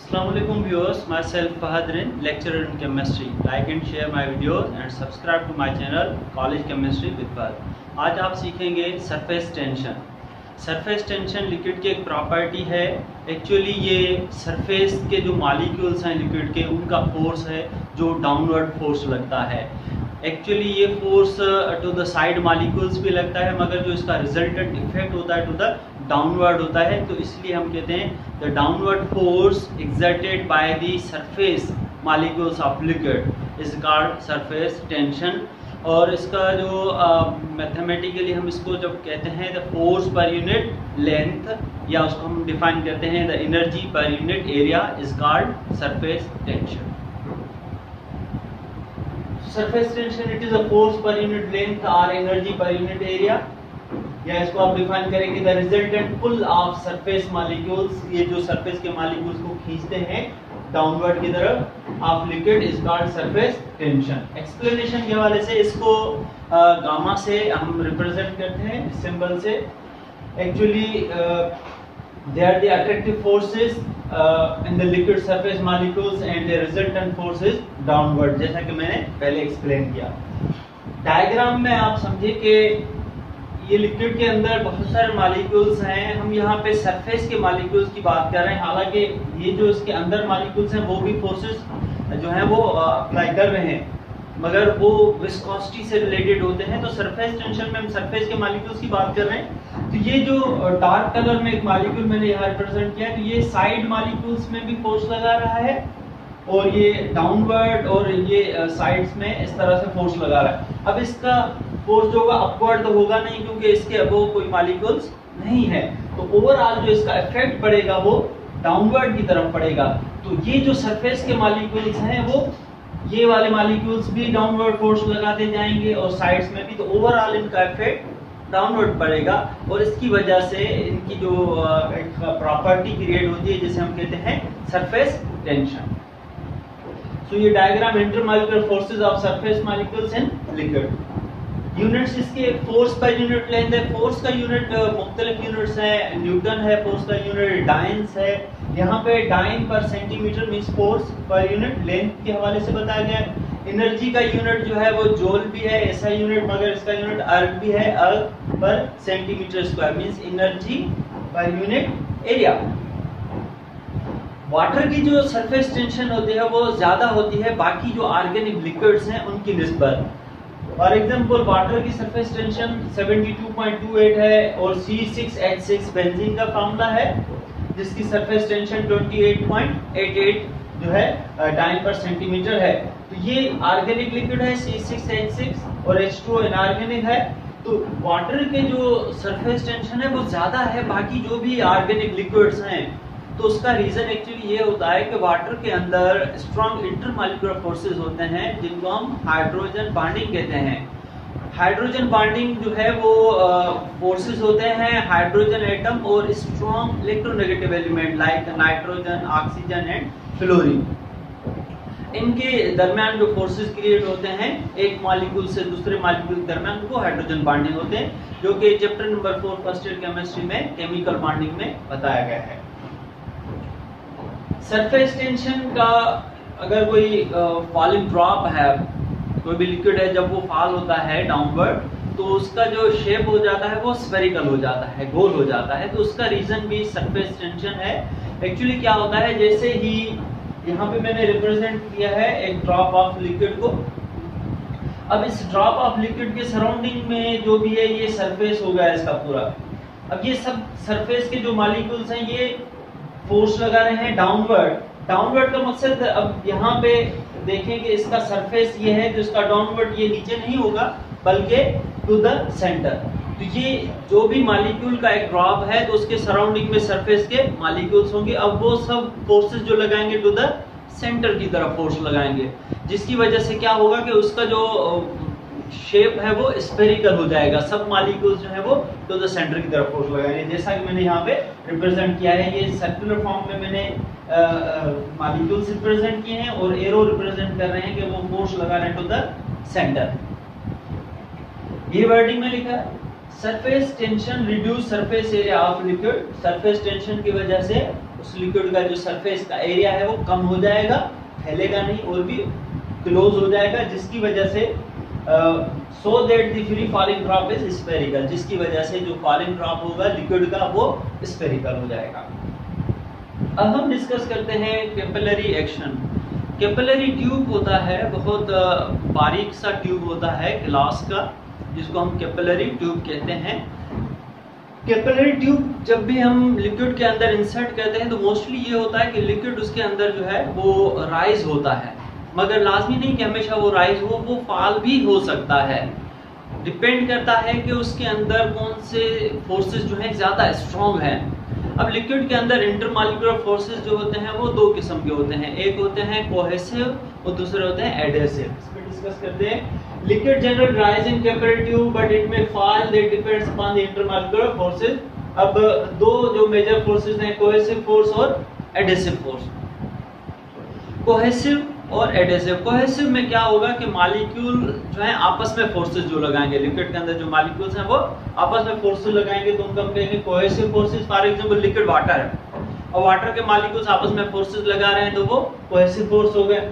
Assalamualaikum viewers, myself Fahadrin, lecturer in chemistry. Like and share my videos and subscribe to my channel College Chemistry with Fahad. आज आप सीखेंगे surface tension. Surface tension liquid की एक property है। Actually ये surface के जो molecules हैं लिक्विड के, उनका फोर्स है जो डाउनवर्ड फोर्स लगता है। एक्चुअली ये force to the side molecules भी लगता है, मगर जो इसका रिजल्टेंट इफेक्ट होता है टू द डाउनवर्ड होता है। तो इसलिए हम कहते हैं the downward force exerted by the surface molecules of liquid is called surface tension. और इसका जो मैथमेटिकली हम इसको जब कहते हैं the force per unit length, या उसको हम डिफाइन करते हैं the energy per unit area is called surface tension. Surface tension it is a force per unit length और एनर्जी पर यूनिट एरिया, या इसको आप डिफाइन करेंगे the resultant pull of surface molecules. ये जो सरफेस के मॉलिक्यूल्स को खींचते हैं डाउनवर्ड की तरफ of liquid is called surface tension. Explanation के हवाले से इसको गामा से हम रिप्रेजेंट करते हैं इस सिंबल से। Actually they are the attractive forces in the liquid surface molecules and the resultant force is downward, जैसा कि मैंने पहले एक्सप्लेन किया। डायग्राम में आप समझे कि ये लिक्विड के अंदर बहुत सारे मॉलिक्यूल्स हैं। हम यहाँ पे सरफेस के मॉलिक्यूल्स की बात कर रहे हैं, हालांकि ये जो इसके अंदर मॉलिक्यूल्स हैं वो भी फोर्सेस जो हैं वो अप्लाई कर रहे हैं, मगर वो विस्कोसिटी से रिलेटेड होते हैं। तो सरफेस टेंशन में हम सरफेस के मॉलिक्यूल्स की बात कर रहे हैं। तो ये जो डार्क कलर में एक मॉलिक्यूल मैंने यहाँ रिप्रेजेंट किया है, तो ये साइड मॉलिक्यूल्स में भी फोर्स लगा रहा है, और ये डाउनवर्ड और ये साइड्स में इस तरह से फोर्स लगा रहा है। अब इसका फोर्स जो होगा अपवर्ड तो होगा नहीं, क्योंकि इसके अबव कोई मॉलिक्यूल्स नहीं है। तो ओवरऑल जो इसका इफेक्ट पड़ेगा वो डाउनवर्ड की तरफ पड़ेगा। तो ये जो सरफेस के मॉलिक्यूल्स हैं वो ये वाले मॉलिक्यूल्स भी डाउनवर्ड फोर्स लगाते जाएंगे और साइड्स में भी, तो ओवरऑल इनका इफेक्ट डाउनवर्ड पड़ेगा। और इसकी वजह से इनकी जो एक प्रॉपर्टी क्रिएट होती है जिसे हम कहते हैं सरफेस टेंशन। So ये diagram intermolecular forces of surface molecules in liquid. Units इसके फोर्स पर यूनिट लेंथ है। फोर्स का यूनिट मुख्तलिफ यूनिट्स हैं। न्यूटन है फोर्स का यूनिट, डाइन्स है। यहाँ पे डाइन पर centimetre means force per unit length के हवाले से बताया गया है। एनर्जी का यूनिट जो है वो जूल भी है ऐसा यूनिट, मगर इसका यूनिट अर्ग भी है, अर्ग पर centimetre square means energy per unit area. Water की जो सरफेस टेंशन होती है वो ज्यादा होती है बाकी जो ऑर्गेनिक लिक्विड्स हैं उनकी निस्बत। फॉर एग्जांपल वाटर की सरफेस टेंशन 72.28 है, और C6H6 बेंजीन का फॉर्मूला है जिसकी सरफेस टेंशन 28.88 जो है डाइन पर सेंटीमीटर है। तो ये ऑर्गेनिक लिक्विड है C6H6 और H2O इनऑर्गेनिक है। तो वाटर के जो सरफेस टेंशन है वो ज्यादा है बाकी जो भी ऑर्गेनिक लिक्विड्स हैं। तो उसका रीजन एक्चुअली ये होता है कि वाटर के अंदर स्ट्रॉन्ग इंटरमॉलिक्यूलर फोर्सेस होते हैं जिनको हम हाइड्रोजन बॉन्डिंग कहते हैं। हाइड्रोजन बॉन्डिंग जो है वो फोर्सेस होते हैं हाइड्रोजन एटम और strong electronegative element like nitrogen, oxygen and fluorine. इनके दरमियान जो फोर्सेस क्रिएट होते हैं एक मॉलिक्यूल से दूसरे मॉलिक्यूल के दरमियान, वो हाइड्रोजन बॉन्डिंग होते हैं, जो कि chapter number 4 first year chemistry में केमिकल बॉन्डिंग में बताया गया है। सरफेस टेंशन का अगर कोई फॉलिंग ड्रॉप है, कोई भी लिक्विड है, जब वो फॉल होता है डाउनवर्ड तो उसका जो शेप हो जाता है वो स्फेरिकल हो जाता है, गोल हो जाता है। तो उसका रीजन भी सरफेस टेंशन है। एक्चुअली क्या होता है, जैसे ही यहाँ पे मैंने रिप्रेजेंट किया है एक ड्रॉप ऑफ लिक्विड को। अब इस ड्रॉप ऑफ लिक्विड के सराउंडिंग में जो भी है ये सरफेस हो गया इसका पूरा। अब ये सब सरफेस के जो मॉलिक्यूल्स हैं ये फोर्स लगा रहे हैं डाउनवर्ड। डाउनवर्ड का मकसद, अब यहाँ पे देखें कि इसका सरफेस ये है, तो इसका डाउनवर्ड ये नीचे नहीं होगा बल्कि टू द सेंटर। तो ये जो भी मॉलिक्यूल का एक ड्रॉप है तो उसके सराउंडिंग में सरफेस के मॉलिक्यूल्स होंगे। अब वो सब फोर्सेस जो लगाएंगे टू द सेंटर की तरफ फोर्स लगाएंगे, जिसकी वजह से क्या होगा कि उसका जो शेप है वो स्फेरिकल हो जाएगा। सब मॉलिक्यूल्स जो है वो टू द सेंटर की तरफ फोर्स लगाएंगे, जैसा कि मैंने यहाँ पे रिप्रेजेंट किया है। ये सर्कुलर फॉर्म में मैंने मॉलिक्यूल्स रिप्रेजेंट किए हैं और एरो रिप्रेजेंट कर रहे हैं कि वो फोर्स लगा रहे हैं टू द सेंटर। ये वर्डिंग में लिखा है surface tension reduce surface area of liquid. Surface tension की वजह से उस लिक्विड का जो सरफेस का एरिया है वो कम हो जाएगा, फैलेगा नहीं और भी क्लोज हो जाएगा, जिसकी वजह से so that the free falling drop is spherical, जिसकी वजह से जो फॉलिंग ड्रॉप होगा लिक्विड का वो स्फेरिकल हो जाएगा। अब हम डिस्कस करते हैं कैपिलरी एक्शन। कैपिलरी ट्यूब होता है, बहुत बारीक सा ट्यूब होता है ग्लास का, जिसको हम कैपिलरी ट्यूब कहते हैं। कैपिलरी ट्यूब जब भी हम लिक्विड के अंदर इंसर्ट करते हैं तो मोस्टली ये होता है कि लिक्विड उसके अंदर जो है वो राइज होता है, मगर लाजमी नहीं कि हमेशा वो राइज हो, वो फॉल भी हो सकता है। डिपेंड करता है कि उसके अंदर कौन से फोर्सेस जो हैं ज़्यादा स्ट्रॉन्ग हैं। अब लिक्विड के अंदर इंटरमॉलिक्यूलर फोर्सेस जो होते हैं वो दो किस्म के होते हैं, एक होते हैं कोहेसिव और दूसरे होते हैं एडहेसिव। इस पे डिस्कस करते हैं। Liquid general rise in capillary tube but it may fall, that depends upon the intermolecular forces. अब दो जो मेजर फोर्सेस हैं, कोहेसिव फोर्स और एडहेसिव फोर्स। कोहेसिव और एडहेसिव। कोहेसिव में क्या होगा कि मॉलिक्यूल जो है आपस में फोर्सेस जो लगाएंगे, लिक्विड के अंदर जो मॉलिक्यूल्स हैं वो आपस में फोर्सेस लगाएंगे, तो उनको हम कहेंगे cohesive forces. For example liquid water है और वाटर के मॉलिक्यूल्स आपस में फोर्सेस लगा रहे हैं तो वो कोहेसिव फोर्स हो गए।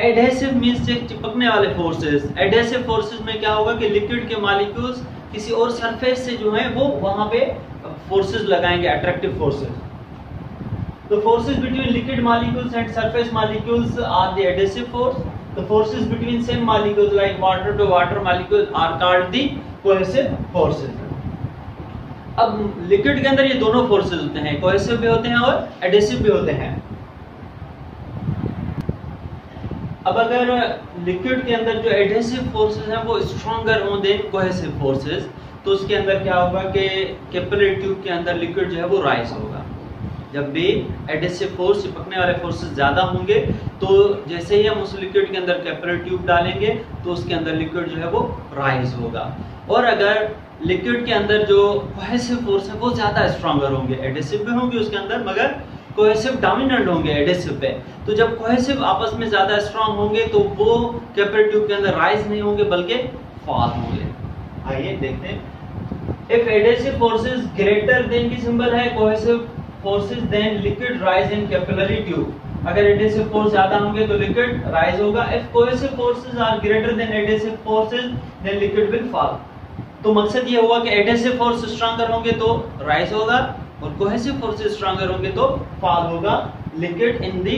एडहेसिव मींस चिपकने वाले फोर्सेस। एडहेसिव फोर्सेस में क्या होगा कि लिक्विड के मॉलिक्यूल्स किसी और सरफेस से जो है वो वहां पे फोर्सेस लगाएंगे, attractive forces. The forces between liquid molecules and surface molecules are the adhesive force. The forces between same molecules like water to water molecules are called the cohesive forces. अब liquid के अंदर ये दोनों forces होते हैं, cohesive भी होते हैं और एडहेसिव भी होते हैं। अब अगर लिक्विड के अंदर जो एडहेसिव फोर्सेस हैं वो स्ट्रॉन्गर हों देन कोहेसिव फोर्सेस, तो उसके अंदर क्या होगा कि कैपिलरी ट्यूब के अंदर लिक्विड जो है वो राइज होगा। जब भी एडहेसिव फोर्स, चिपकने वाले फोर्सेस ज्यादा होंगे तो जैसे ही हम उस लिक्विड के अंदर कैपिलरी ट्यूब डालेंगे तो उसके अंदर लिक्विड जो है वो राइज होगा। और अगर लिक्विड के अंदर जो कोहेसिव फोर्स है वो ज्यादा स्ट्रॉन्गर होंगे, एडहेसिव भी होंगे उसके अंदर मगर कोहेसिव डोमिनेंट होंगे एडहेसिव पे, तो जब कोहेसिव आपस में ज्यादा स्ट्रॉन्ग होंगे तो वो कैपिलरी ट्यूब के अंदर राइज नहीं होंगे बल्कि फॉल होंगे। आइए देखते हैं। If adhesive forces greater than की सिंबल है cohesive forces then liquid rise in capillary tube। अगर adhesive force ज्यादा होंगे तो liquid rise होगा। if cohesive forces are greater than adhesive forces then liquid will fall। तो मकसद ये हुआ कि adhesive force stronger होंगे तो rise होगा और cohesive forces stronger होंगे तो fall होगा liquid in the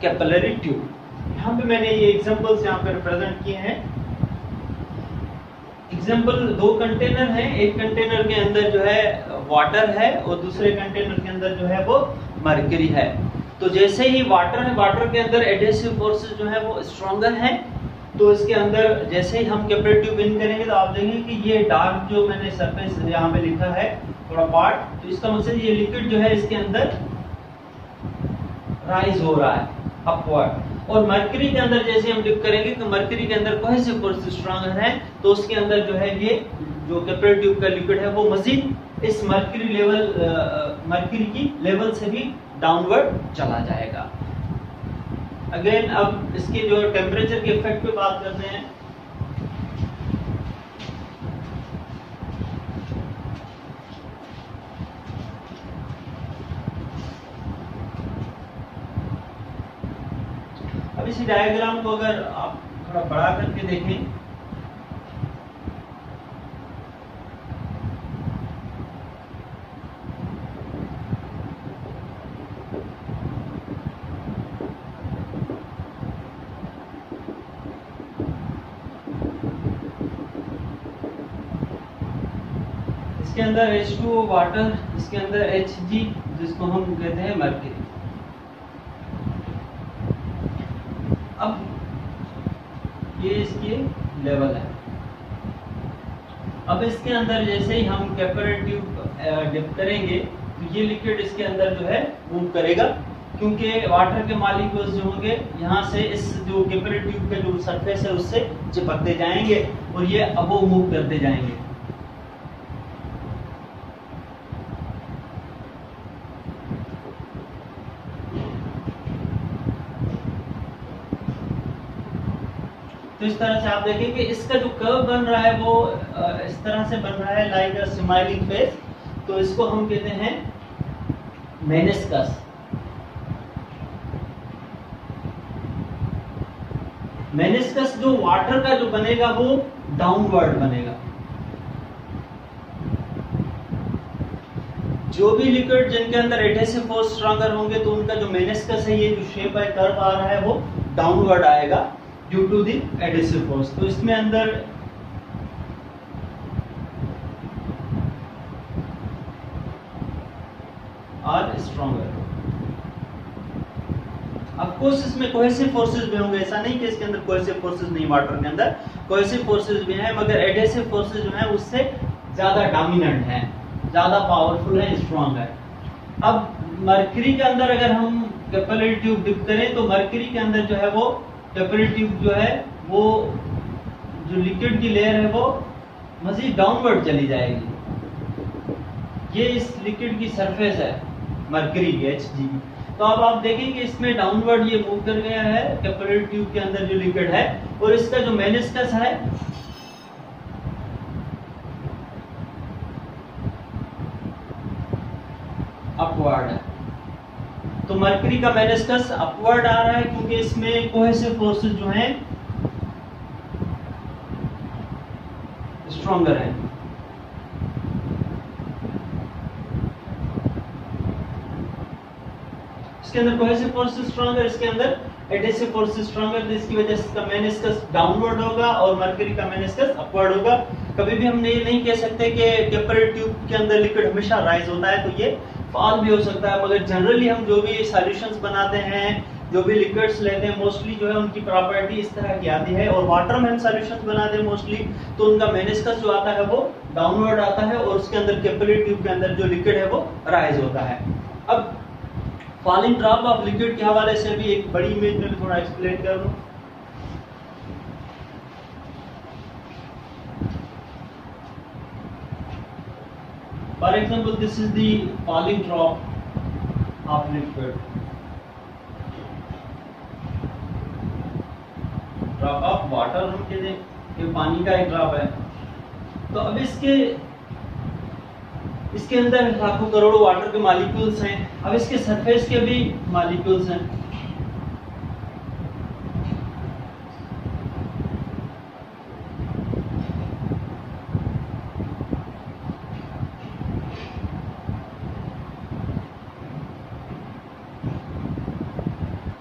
capillary tube। यहाँ पे मैंने ये examples यहाँ पे represent किए हैं। एग्जाम्पल, दो कंटेनर हैं, एक कंटेनर के अंदर जो है वाटर है और दूसरे कंटेनर के अंदर जो है वो मरकरी है। तो जैसे ही वाटर है, वाटर के अंदर एडहेसिव फोर्सेस जो है वो स्ट्रॉन्गर हैं, तो इसके अंदर जैसे ही हम कैपिलरी ट्यूब इन करेंगे तो आप देखेंगे कि ये डार्क जो मैंने सरफेस यहाँ पे लिखा है थोड़ा पार्ट, तो इसका मतलब ये लिक्विड जो है इसके अंदर राइज हो रहा है अपवर्ड। और मरकरी के अंदर जैसे हम डिप करेंगे तो मरकरी के अंदर कोहेसिव फोर्स स्ट्रॉन्गर है, तो उसके अंदर जो है ये जो कैपिलरी ट्यूब का लिक्विड है वो मजीद इस मरकरी की लेवल से भी डाउनवर्ड चला जाएगा। अगेन अब इसके जो टेम्परेचर के इफेक्ट पे बात करते हैं। अब इसी डायग्राम को अगर आप थोड़ा बड़ा करके देखें इसके अंदर H2O वाटर, इसके अंदर Hg जिसको हम कहते हैं मरकरी। अब ये इसके लेवल है। अब इसके अंदर जैसे ही हम कैपिलरी ट्यूब डिप करेंगे तो ये लिक्विड इसके अंदर जो है मूव करेगा, क्योंकि वाटर के मॉलिक्यूल्स जो होंगे यहाँ से इस जो कैपिलरी ट्यूब का जो सरफेस है उससे चिपकते जाएंगे और ये अब वो मूव करते जाएंगे। तो इस तरह से आप देखें कि इसका जो कर्व बन रहा है वो इस तरह से बन रहा है लाइक अ स्माइलिंग फेस, तो इसको हम कहते हैं मेनिस्कस। मेनिस्कस जो वाटर का जो बनेगा वो डाउनवर्ड बनेगा। जो भी लिक्विड जिनके अंदर एडहेसिव फोर्स स्ट्रॉन्गर होंगे तो उनका जो मेनिस्कस है, ये जो शेप है कर्व आ रहा है, वो डाउनवर्ड आएगा due to the adhesive force. तो इसमें अंदर आर स्ट्रॉन्गर। ऑफ कोर्स इसमें कोहेसिव फोर्सेस भी होंगे, ऐसा नहीं कि इसके अंदर कोहेसिव फोर्सेस नहीं, वाटर के अंदर कोहेसिव फोर्सेस भी हैं, मगर एडहेसिव फोर्सेस जो है उससे ज्यादा डोमिनेंट है, ज्यादा पावरफुल है, स्ट्रांग है। अब मरकरी के अंदर अगर हम कैपिलरी ट्यूब डिप करें तो मरकरी के अंदर जो है वो कैपिलरी ट्यूब जो है वो जो लिक्विड की लेयर है वो मजीद डाउनवर्ड चली जाएगी। ये इस लिक्विड की सरफेस है मरकरी की, Hg की। तो अब आप देखेंगे इसमें डाउनवर्ड ये मूव कर गया है कैपिलरी ट्यूब के अंदर जो लिक्विड है, और इसका जो मेनिस्कस है अपवर्ड है। तो मरकरी का मेनिस्कस अपवर्ड आ रहा है क्योंकि इसमें कोहेसिव फोर्सेस जो हैं स्ट्रॉन्गर है। इसके अंदर कोहेसिव फोर्सेस स्ट्रॉन्गर, इसके अंदर एडहेसिव फोर्सेस स्ट्रॉन्गर, जिसकी वजह से इसका मेनिस्कस डाउनवर्ड होगा और मरकरी का मेनिस्कस अपवर्ड होगा। कभी भी हम ये नहीं कह सकते कि कैपिलरी ट्यूब के अंदर लिक्विड हमेशा राइज होता है, तो ये फॉल भी हो सकता है, मगर जनरली हम जो भी सॉल्यूशंस बनाते हैं, जो भी लिक्विड्स लेते हैं, मोस्टली जो है उनकी प्रॉपर्टी इस तरह की आती है। और वाटर में हम सॉल्यूशंस बनाते हैं मोस्टली, तो उनका मेनिस्कस जो आता है वो डाउनवर्ड आता है और उसके अंदर कैपिलरी ट्यूब के अंदर जो लिक्विड है वो राइज होता है। अब फॉलिंग ड्रॉप ऑफ लिक्विड के हवाले से भी एक बड़ी इमेज में थोड़ा एक्सप्लेन कर दूं। For example, this is the falling drop of liquid. Drop of water हम कहते हैं, ये पानी का एक ड्रॉप है। तो अब इसके अंदर लाखों करोड़ों वाटर के मॉलिक्यूल्स हैं। अब इसके सरफेस के भी मॉलिक्यूल्स हैं।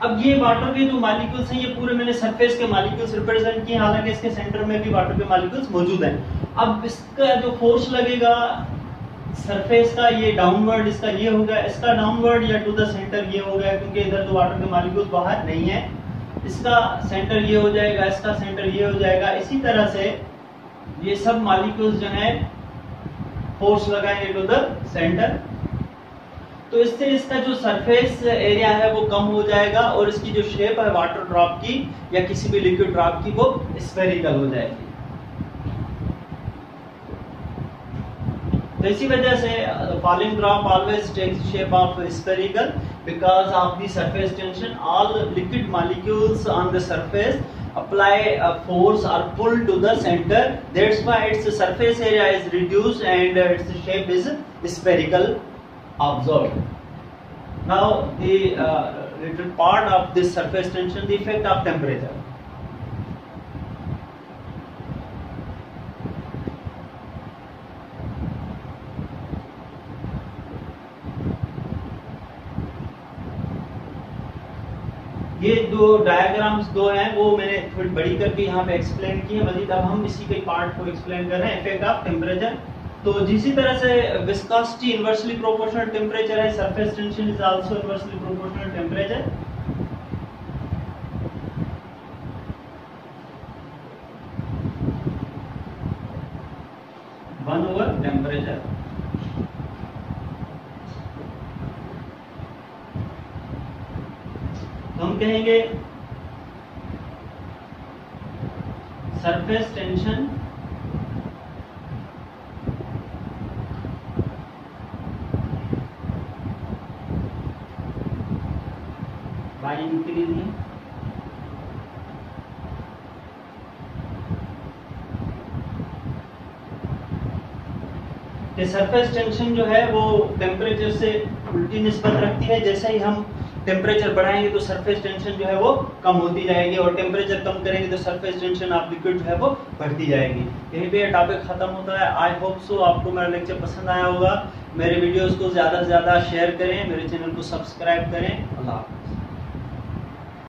अब ये वाटर के जो मॉलिक्यूल्स हैं, ये पूरे मैंने सरफेस के मॉलिक्यूल्स रिप्रेजेंट किए, हालांकि इसके सेंटर में भी वाटर के मॉलिक्यूल्स मौजूद हैं। अब इसका जो फोर्स लगेगा सरफेस का, ये डाउनवर्ड इसका ये होगा, इसका डाउनवर्ड या टू द सेंटर ये हो गया, क्योंकि इधर जो वाटर के मॉलिक्यूल्स बाहर नहीं है, इसका सेंटर ये हो जाएगा, इसका सेंटर ये हो जाएगा। इसी तरह से ये सब मॉलिक्यूल्स जो है फोर्स लगाएंगे टू द सेंटर, तो इससे इसका जो सरफेस एरिया है वो कम हो जाएगा और इसकी जो शेप है वाटर ड्रॉप की या किसी भी लिक्विड ड्रॉप की वो स्फेरिकल हो जाएगी। तो इसी वजह से falling drop always takes shape of spherical because of the surface tension. All liquid molecules on the surface apply a force or pull to the center, that's why its surface area is reduced and its shape is spherical observed. Now the little part of this surface tension, the effect of temperature. ये दो diagrams दो हैं वो मैंने थोड़ी बड़ी करके यहाँ पे एक्सप्लेन की है मजीद। अब हम इसी के पार्ट को एक्सप्लेन कर रहे हैं, इफेक्ट ऑफ टेम्परेचर। तो जिसी तरह से विस्कोसिटी इनवर्सली प्रोपोर्शनल टेम्परेचर है, surface tension is also inversely proportional temperature. One over temperature. हम कहेंगे सरफेस टेंशन बाय इंक्रीजिंग कि सरफेस टेंशन जो है वो टेम्परेचर से उल्टी निस्बत रखती है। जैसे ही हम टेम्परेचर बढ़ाएंगे तो सरफेस टेंशन जो है वो कम होती जाएगी, और टेम्परेचर कम करेंगे तो सरफेस टेंशन ऑफ लिक्विड जो है वो बढ़ती जाएगी। यहीं पे ये टॉपिक खत्म होता है। आई होप सो आपको मेरा लेक्चर पसंद आया होगा। मेरे वीडियोस को ज़्यादा से ज़्यादा शेयर करें, मेरे चैनल को सब्सक्राइब करें। अल्लाह हाफ़िज़।